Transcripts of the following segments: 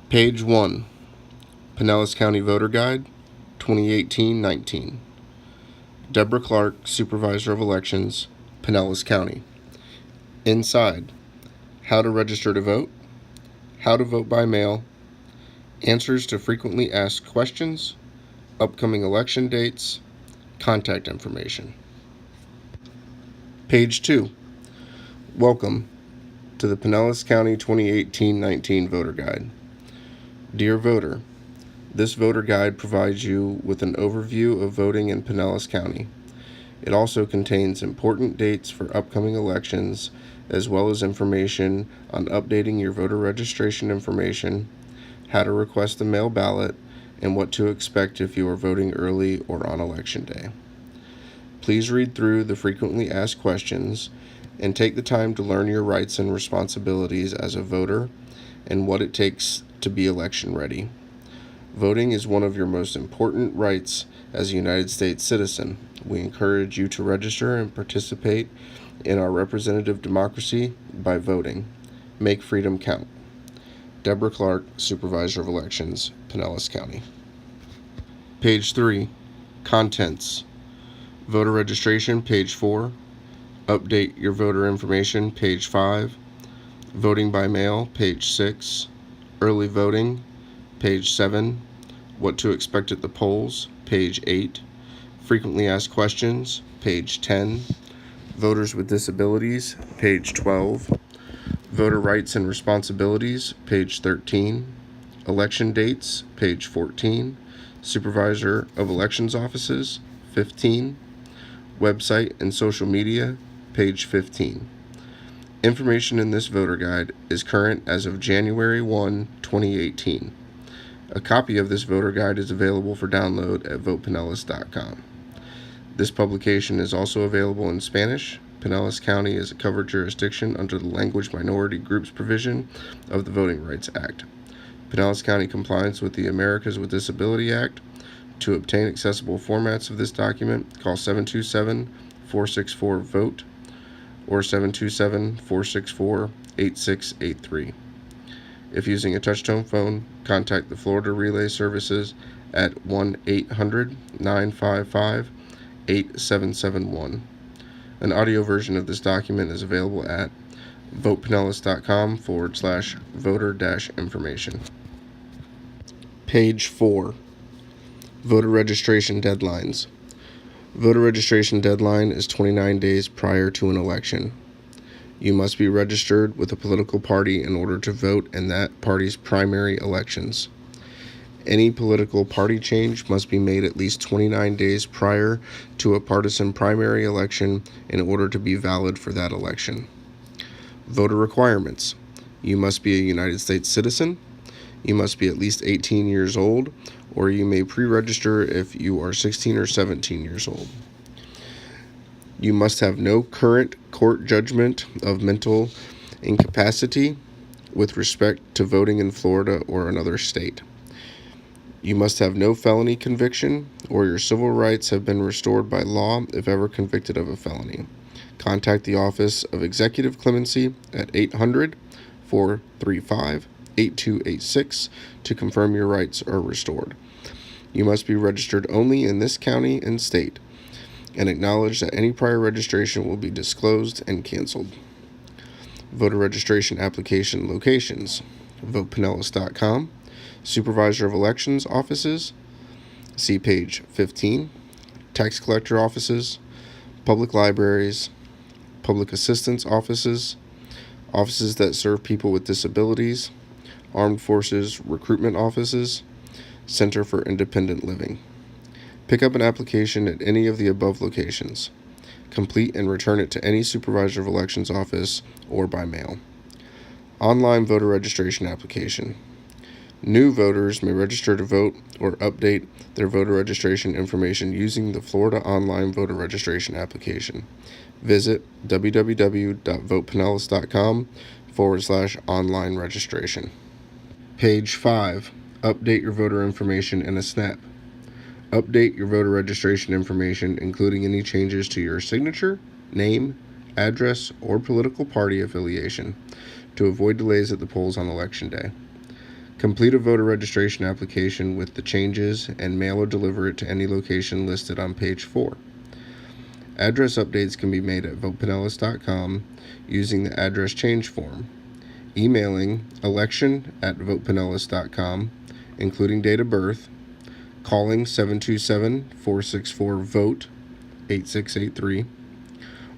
Page 1, Pinellas County Voter Guide, 2018-19. Deborah Clark, Supervisor of Elections, Pinellas County. Inside, how to register to vote, how to vote by mail, answers to frequently asked questions, upcoming election dates, contact information. Page 2, welcome to the Pinellas County 2018-19 Voter Guide. Dear voter, this voter guide provides you with an overview of voting in Pinellas County. It also contains important dates for upcoming elections, as well as information on updating your voter registration information, how to request a mail ballot, and what to expect if you are voting early or on election day. Please read through the frequently asked questions and take the time to learn your rights and responsibilities as a voter and what it takes to be election ready. Voting is one of your most important rights as a United States citizen. We encourage you to register and participate in our representative democracy by voting. Make freedom count. Deborah Clark, Supervisor of Elections, Pinellas County. Page 3, Contents. Voter registration, page 4. Update your voter information, page 5. Voting by mail, page 6. Early voting, page 7. What to expect at the polls, page 8. Frequently asked questions, page 10. Voters with disabilities, page 12. Voter rights and responsibilities, page 13. Election dates, page 14. Supervisor of Elections Offices, 15. Website and social media, page 15. Information in this voter guide is current as of January 1, 2018. A copy of this voter guide is available for download at votepinellas.com. This publication is also available in Spanish. Pinellas County is a covered jurisdiction under the Language Minority Groups provision of the Voting Rights Act. Pinellas County complies with the Americans with Disability Act. To obtain accessible formats of this document, call 727-464-VOTE or 727-464-8683. If using a touch-tone phone, contact the Florida Relay Services at 1-800-955-8771. An audio version of this document is available at votepinellas.com/voter-information. Page 4. Voter registration deadlines. Voter registration deadline is 29 days prior to an election. You must be registered with a political party in order to vote in that party's primary elections. Any political party change must be made at least 29 days prior to a partisan primary election in order to be valid for that election. Voter requirements. You must be a United States citizen. You must be at least 18 years old, or you may pre-register if you are 16 or 17 years old. You must have no current court judgment of mental incapacity with respect to voting in Florida or another state. You must have no felony conviction, or your civil rights have been restored by law if ever convicted of a felony. Contact the Office of Executive Clemency at 800-435-8286 to confirm your rights are restored. You must be registered only in this county and state, and acknowledge that any prior registration will be disclosed and canceled. Voter registration application locations. VotePinellas.com. Supervisor of Elections Offices. See page 15. Tax collector offices. Public libraries. Public assistance offices. Offices that serve people with disabilities. Armed Forces Recruitment Offices. Center for Independent Living. Pick up an application at any of the above locations. Complete and return it to any Supervisor of Elections office or by mail. Online voter registration application. New voters may register to vote or update their voter registration information using the Florida Online Voter Registration application. Visit www.votepinellas.com/online registration. Page 5. Update your voter information in a snap. Update your voter registration information, including any changes to your signature, name, address, or political party affiliation, to avoid delays at the polls on Election Day. Complete a voter registration application with the changes and mail or deliver it to any location listed on page 4. Address updates can be made at votepinellas.com using the address change form, emailing election@votepinellas.com, including date of birth, calling 727-464-VOTE 8683,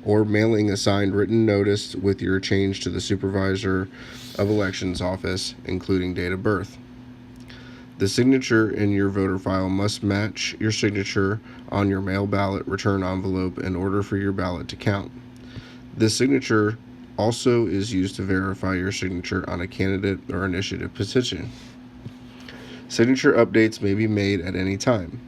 or mailing a signed written notice with your change to the Supervisor of Elections office, including date of birth. The signature in your voter file must match your signature on your mail ballot return envelope in order for your ballot to count. This signature also is used to verify your signature on a candidate or initiative petition. Signature updates may be made at any time,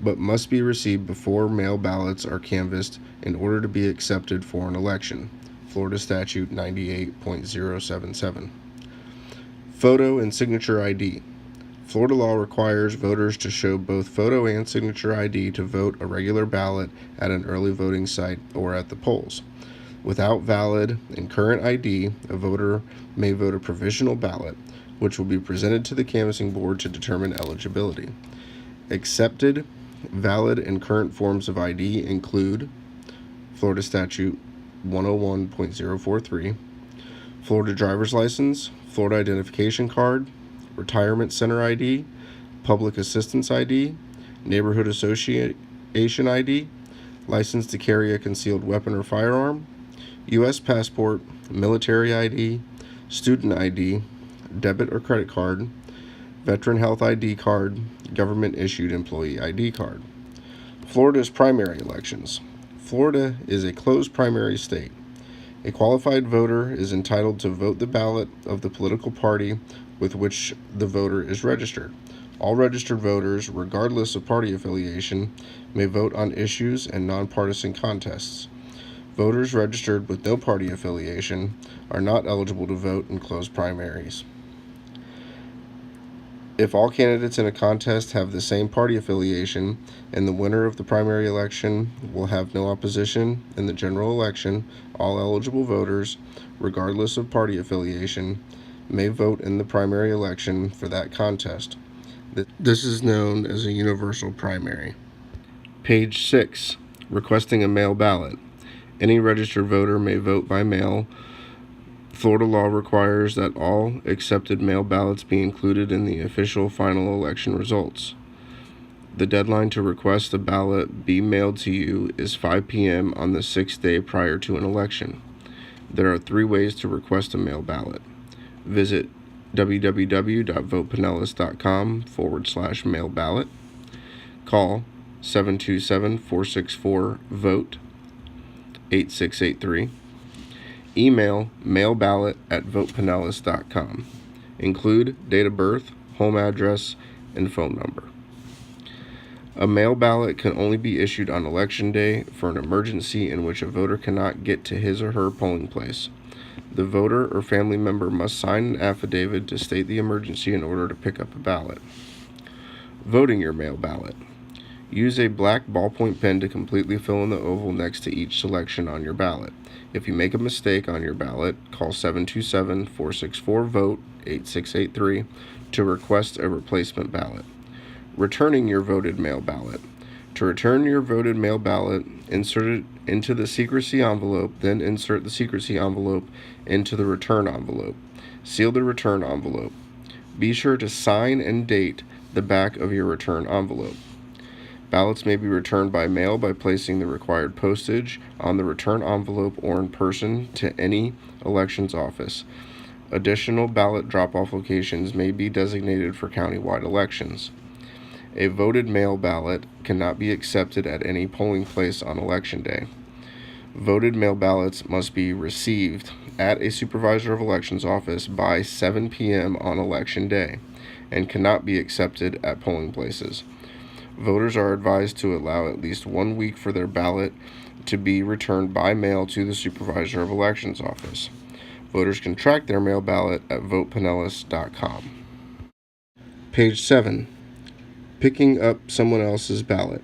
but must be received before mail ballots are canvassed in order to be accepted for an election. Florida Statute 98.077. Photo and signature ID. Florida law requires voters to show both photo and signature ID to vote a regular ballot at an early voting site or at the polls. Without valid and current ID, a voter may vote a provisional ballot, which will be presented to the canvassing board to determine eligibility. Accepted, valid, and current forms of ID include Florida Statute 101.043, Florida driver's license, Florida identification card, retirement center ID, public assistance ID, neighborhood association ID, license to carry a concealed weapon or firearm, U.S. passport, military ID, student ID, debit or credit card, veteran health ID card, government-issued employee ID card. Florida's primary elections. Florida is a closed primary state. A qualified voter is entitled to vote the ballot of the political party with which the voter is registered. All registered voters, regardless of party affiliation, may vote on issues and nonpartisan contests. Voters registered with no party affiliation are not eligible to vote in closed primaries. If all candidates in a contest have the same party affiliation and the winner of the primary election will have no opposition in the general election, all eligible voters, regardless of party affiliation, may vote in the primary election for that contest. This is known as a universal primary. Page 6. Requesting a mail ballot. Any registered voter may vote by mail. Florida law requires that all accepted mail ballots be included in the official final election results. The deadline to request a ballot be mailed to you is 5 p.m. on the 6th day prior to an election. There are 3 ways to request a mail ballot. Visit www.votepinellas.com/mail ballot. Call 727-464-VOTE 8683. Email mailballot@votepinellas.com. Include date of birth, home address, and phone number. A mail ballot can only be issued on election day for an emergency in which a voter cannot get to his or her polling place. The voter or family member must sign an affidavit to state the emergency in order to pick up a ballot. Voting your mail ballot. Use a black ballpoint pen to completely fill in the oval next to each selection on your ballot. If you make a mistake on your ballot, call 727-464-VOTE 8683 to request a replacement ballot. Returning your voted mail ballot. To return your voted mail ballot, insert it into the secrecy envelope, then insert the secrecy envelope into the return envelope. Seal the return envelope. Be sure to sign and date the back of your return envelope. Ballots may be returned by mail by placing the required postage on the return envelope or in person to any elections office. Additional ballot drop-off locations may be designated for countywide elections. A voted mail ballot cannot be accepted at any polling place on election day. Voted mail ballots must be received at a Supervisor of Elections office by 7 p.m. on election day and cannot be accepted at polling places. Voters are advised to allow at least 1 week for their ballot to be returned by mail to the Supervisor of Elections office. Voters can track their mail ballot at votepinellas.com. Page 7. Picking up someone else's ballot.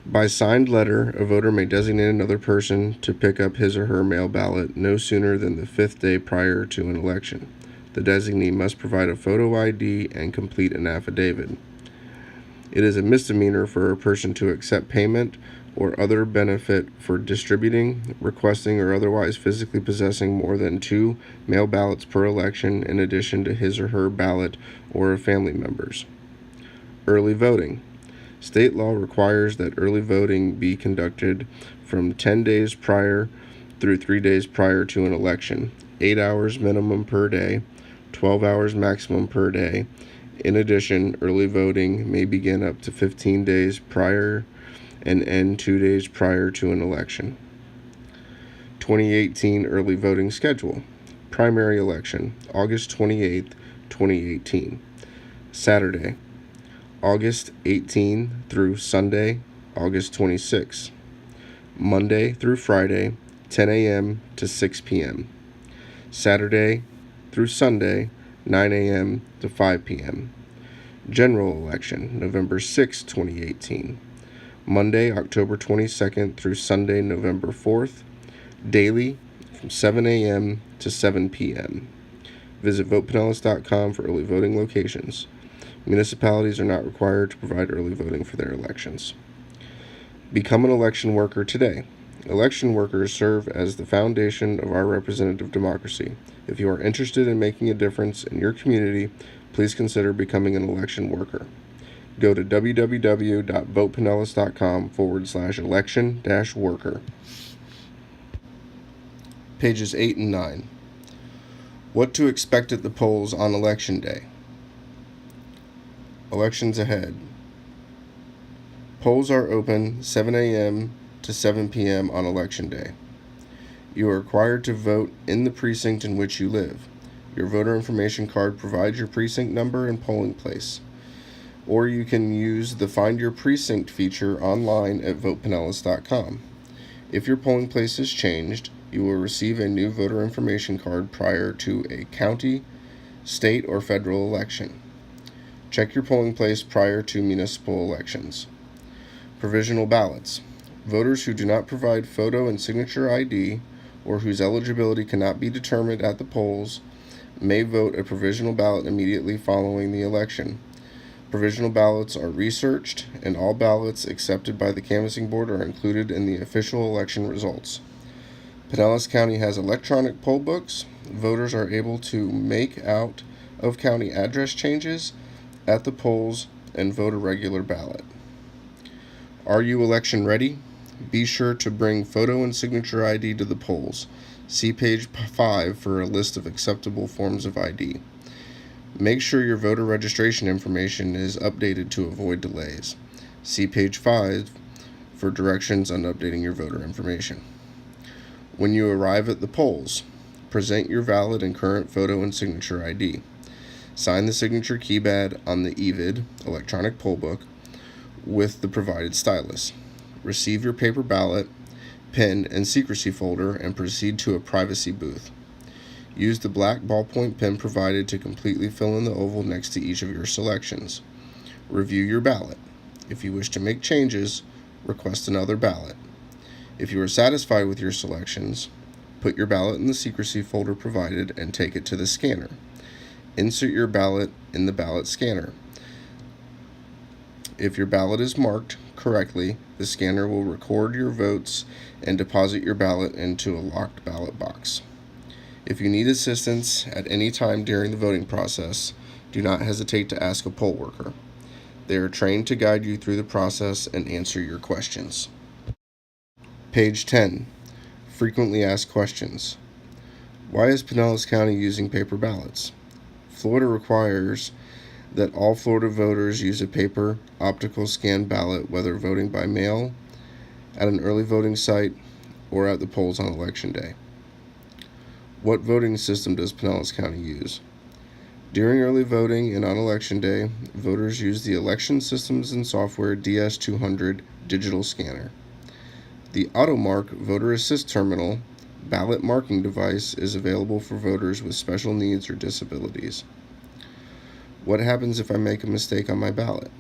By signed letter, a voter may designate another person to pick up his or her mail ballot no sooner than the 5th day prior to an election. The designee must provide a photo ID and complete an affidavit. It is a misdemeanor for a person to accept payment or other benefit for distributing, requesting, or otherwise physically possessing more than 2 mail ballots per election in addition to his or her ballot or a family member's. Early voting. State law requires that early voting be conducted from 10 days prior through 3 days prior to an election, 8 hours minimum per day, 12 hours maximum per day. In addition, early voting may begin up to 15 days prior and end 2 days prior to an election. 2018 early voting schedule. Primary election, August 28, 2018. Saturday, August 18 through Sunday, August 26. Monday through Friday, 10 a.m. to 6 p.m. Saturday through Sunday, 9 a.m. to 5 p.m. General election, November 6, 2018. Monday, October 22nd through Sunday, November 4th. Daily, from 7 a.m. to 7 p.m. Visit votepinellas.com for early voting locations. Municipalities are not required to provide early voting for their elections. Become an election worker today. Election workers serve as the foundation of our representative democracy. If you are interested in making a difference in your community, please consider becoming an election worker. Go to www.votepinellas.com/election-worker. Pages 8 and 9. What to expect at the polls on Election Day. Elections ahead. Polls are open 7 a.m. to 7 p.m. on Election Day. You are required to vote in the precinct in which you live. Your voter information card provides your precinct number and polling place. Or you can use the Find Your Precinct feature online at votepinellas.com. If your polling place is changed, you will receive a new voter information card prior to a county, state, or federal election. Check your polling place prior to municipal elections. Provisional ballots. Voters who do not provide photo and signature ID or whose eligibility cannot be determined at the polls may vote a provisional ballot immediately following the election. Provisional ballots are researched, and all ballots accepted by the canvassing board are included in the official election results. Pinellas County has electronic poll books. Voters are able to make out of county address changes at the polls and vote a regular ballot. Are you election ready? Be sure to bring photo and signature ID to the polls. See page 5 for a list of acceptable forms of ID. Make sure your voter registration information is updated to avoid delays. See page 5 for directions on updating your voter information. When you arrive at the polls, present your valid and current photo and signature ID. Sign the signature keypad on the EVID, electronic poll book, with the provided stylus. Receive your paper ballot, pen, and secrecy folder and proceed to a privacy booth. Use the black ballpoint pen provided to completely fill in the oval next to each of your selections. Review your ballot. If you wish to make changes, request another ballot. If you are satisfied with your selections, put your ballot in the secrecy folder provided and take it to the scanner. Insert your ballot in the ballot scanner. If your ballot is marked correctly, the scanner will record your votes and deposit your ballot into a locked ballot box. If you need assistance at any time during the voting process, do not hesitate to ask a poll worker. They are trained to guide you through the process and answer your questions. Page 10. Frequently asked questions. Why is Pinellas County using paper ballots? Florida requires that all Florida voters use a paper optical scan ballot, whether voting by mail, at an early voting site, or at the polls on Election Day. What voting system does Pinellas County use? During early voting and on Election Day, voters use the Election Systems and Software DS200 digital scanner. The AutoMark Voter Assist Terminal ballot marking device is available for voters with special needs or disabilities. What happens if I make a mistake on my ballot?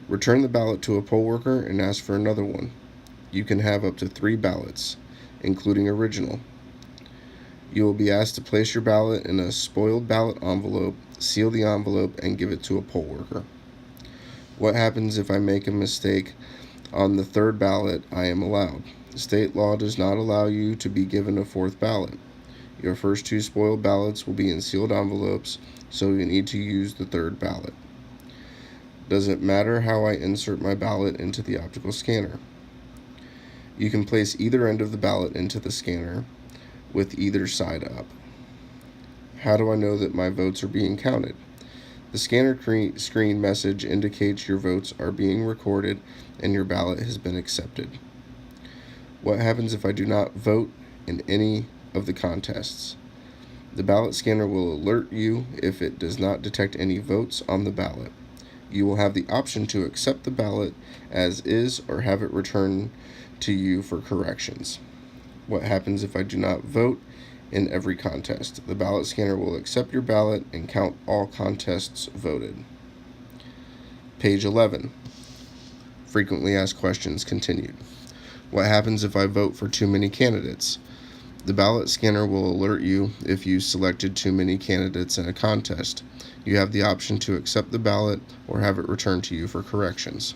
Return the ballot to a poll worker and ask for another one. You can have up to 3 ballots, including original. You will be asked to place your ballot in a spoiled ballot envelope, seal the envelope, and give it to a poll worker. What happens if I make a mistake on the third ballot I am allowed? State law does not allow you to be given a fourth ballot. Your first two spoiled ballots will be in sealed envelopes, so you need to use the third ballot. Does it matter how I insert my ballot into the optical scanner? You can place either end of the ballot into the scanner with either side up. How do I know that my votes are being counted? The scanner screen message indicates your votes are being recorded and your ballot has been accepted. What happens if I do not vote in any of the contests? The ballot scanner will alert you if it does not detect any votes on the ballot. You will have the option to accept the ballot as is or have it returned to you for corrections. What happens if I do not vote in every contest? The ballot scanner will accept your ballot and count all contests voted. Page 11. Frequently asked questions continued. What happens if I vote for too many candidates? The ballot scanner will alert you if you selected too many candidates in a contest. You have the option to accept the ballot or have it returned to you for corrections.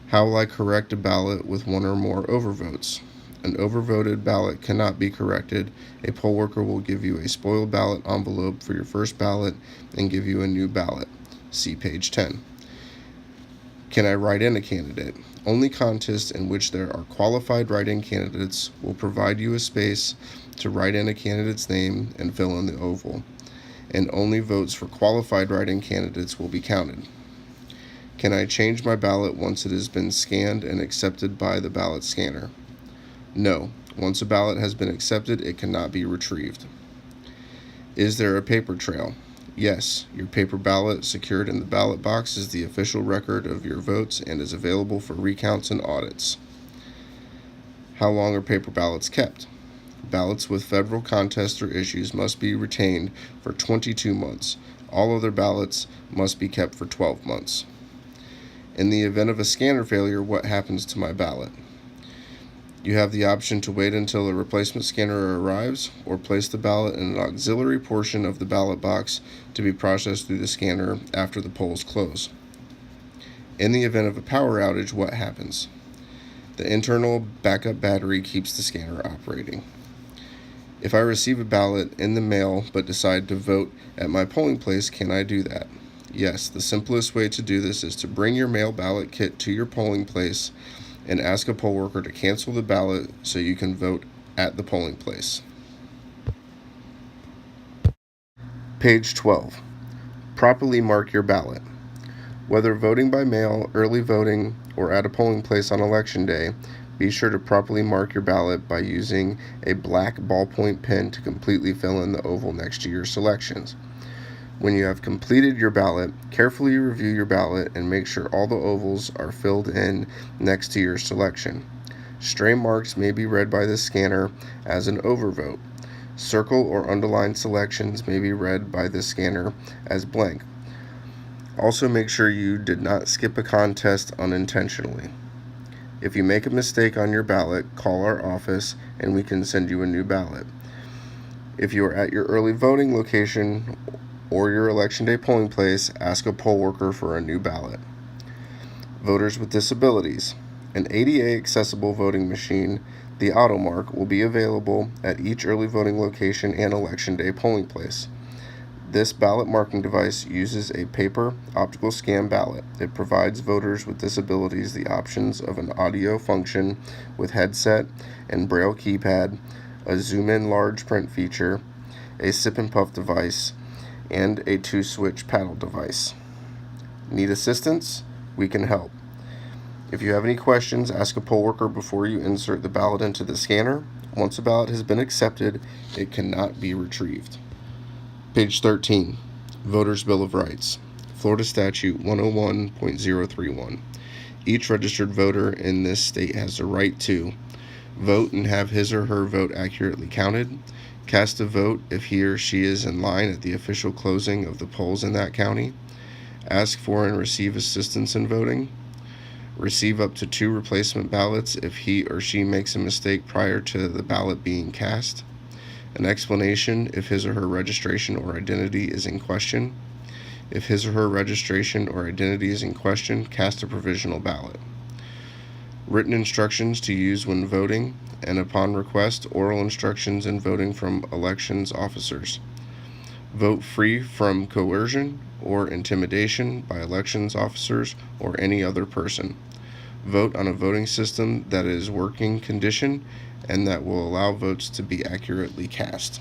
How will I correct a ballot with one or more overvotes? An overvoted ballot cannot be corrected. A poll worker will give you a spoiled ballot envelope for your first ballot and give you a new ballot. See page 10. Can I write in a candidate? Only contests in which there are qualified write-in candidates will provide you a space to write in a candidate's name and fill in the oval, and only votes for qualified write-in candidates will be counted. Can I change my ballot once it has been scanned and accepted by the ballot scanner? No. Once a ballot has been accepted, it cannot be retrieved. Is there a paper trail? Yes. Your paper ballot secured in the ballot box is the official record of your votes and is available for recounts and audits. How long are paper ballots kept? Ballots with federal contests or issues must be retained for 22 months. All other ballots must be kept for 12 months. In the event of a scanner failure, what happens to my ballot? You have the option to wait until a replacement scanner arrives or place the ballot in an auxiliary portion of the ballot box to be processed through the scanner after the polls close. In the event of a power outage, what happens? The internal backup battery keeps the scanner operating. If I receive a ballot in the mail but decide to vote at my polling place, can I do that? Yes, the simplest way to do this is to bring your mail ballot kit to your polling place and ask a poll worker to cancel the ballot so you can vote at the polling place. Page 12. Properly mark your ballot. Whether voting by mail, early voting, or at a polling place on election day, be sure to properly mark your ballot by using a black ballpoint pen to completely fill in the oval next to your selections. When you have completed your ballot, carefully review your ballot and make sure all the ovals are filled in next to your selection. Stray marks may be read by the scanner as an overvote. Circle or underline selections may be read by the scanner as blank. Also, make sure you did not skip a contest unintentionally. If you make a mistake on your ballot, call our office and we can send you a new ballot. If you are at your early voting location or your election day polling place, ask a poll worker for a new ballot. Voters with disabilities. An ADA accessible voting machine, the AutoMark, will be available at each early voting location and election day polling place. This ballot marking device uses a paper optical scan ballot. It provides voters with disabilities the options of an audio function with headset and braille keypad, a zoom-in large print feature, a sip and puff device, and a 2-switch paddle device. Need assistance? We can help. If you have any questions, ask a poll worker before you insert the ballot into the scanner. Once a ballot has been accepted, it cannot be retrieved. Page 13. Voters' Bill of Rights. Florida Statute 101.031. Each registered voter in this state has the right to vote and have his or her vote accurately counted, cast a vote if he or she is in line at the official closing of the polls in that county, ask for and receive assistance in voting, receive up to 2 replacement ballots if he or she makes a mistake prior to the ballot being cast, an explanation if his or her registration or identity is in question. If his or her registration or identity is in question, cast a provisional ballot. Written instructions to use when voting, and upon request, oral instructions in voting from elections officers. Vote free from coercion or intimidation by elections officers or any other person. Vote on a voting system that is working condition and that will allow votes to be accurately cast.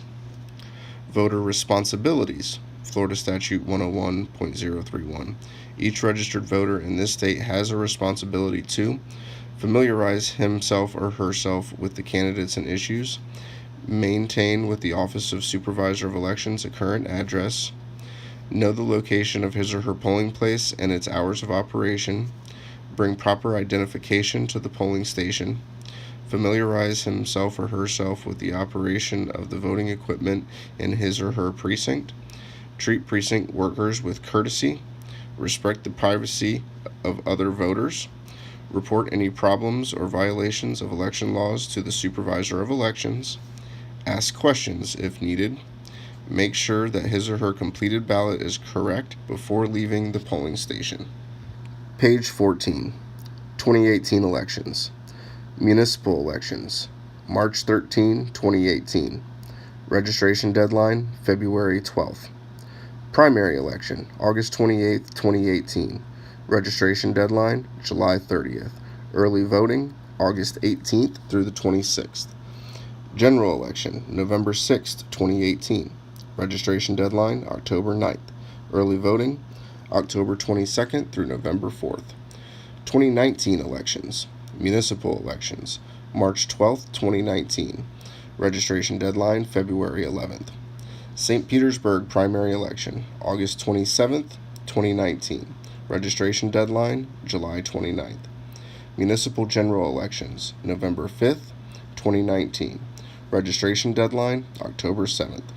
Voter responsibilities. Florida Statute 101.031. Each registered voter in this state has a responsibility to familiarize himself or herself with the candidates and issues, maintain with the Office of Supervisor of Elections a current address, know the location of his or her polling place and its hours of operation, bring proper identification to the polling station, familiarize himself or herself with the operation of the voting equipment in his or her precinct, treat precinct workers with courtesy, respect the privacy of other voters, report any problems or violations of election laws to the Supervisor of Elections, ask questions if needed, make sure that his or her completed ballot is correct before leaving the polling station. Page 14. 2018 elections. Municipal elections. March 13, 2018. Registration deadline, February 12th. Primary election, August 28, 2018. Registration deadline, July 30th. Early voting, August 18th through the 26th. General election, November 6th, 2018. Registration deadline, October 9th. Early voting, October 22nd through November 4th. 2019 elections. Municipal elections, March 12th, 2019. Registration deadline, February 11th. St. Petersburg primary election, August 27th, 2019. Registration deadline, July 29th. Municipal general elections, November 5th, 2019. Registration deadline, October 7th.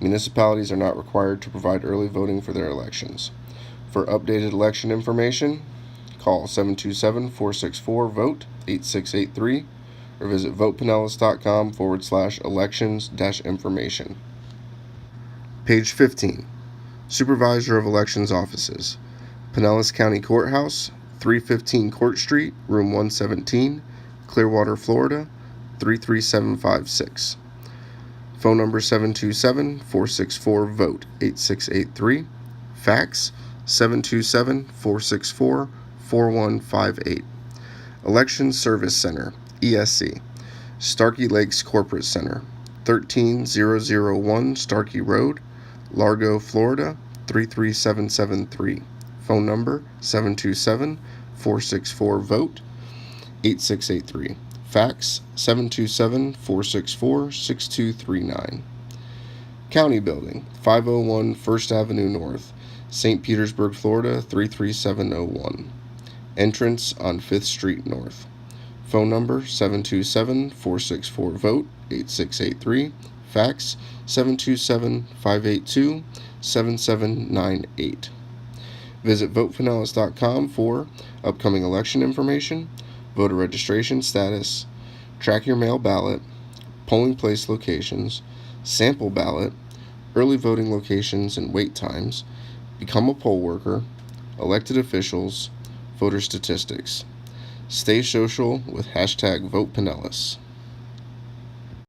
Municipalities are not required to provide early voting for their elections. For updated election information, call 727-464-VOTE 8683 or visit votepinellas.com/elections-information. Page 15. Supervisor of Elections Offices. Pinellas County Courthouse, 315 Court Street, Room 117, Clearwater, Florida, 33756. Phone number 727-464-VOTE 8683. Fax 727-464-4158. Election Service Center, ESC. Starkey Lakes Corporate Center, 13001 Starkey Road, Largo, Florida, 33773. Phone number 727-464-VOTE 8683. Fax 727-464-6239. County Building, 501 First Avenue North, St. Petersburg, Florida, 33701. Entrance on 5th Street North. Phone number 727-464-VOTE 8683. Fax 727-582-7798. Visit votepinellas.com for upcoming election information, voter registration status, track your mail ballot, polling place locations, sample ballot, early voting locations and wait times, become a poll worker, elected officials, voter statistics. Stay social with #VotePinellas.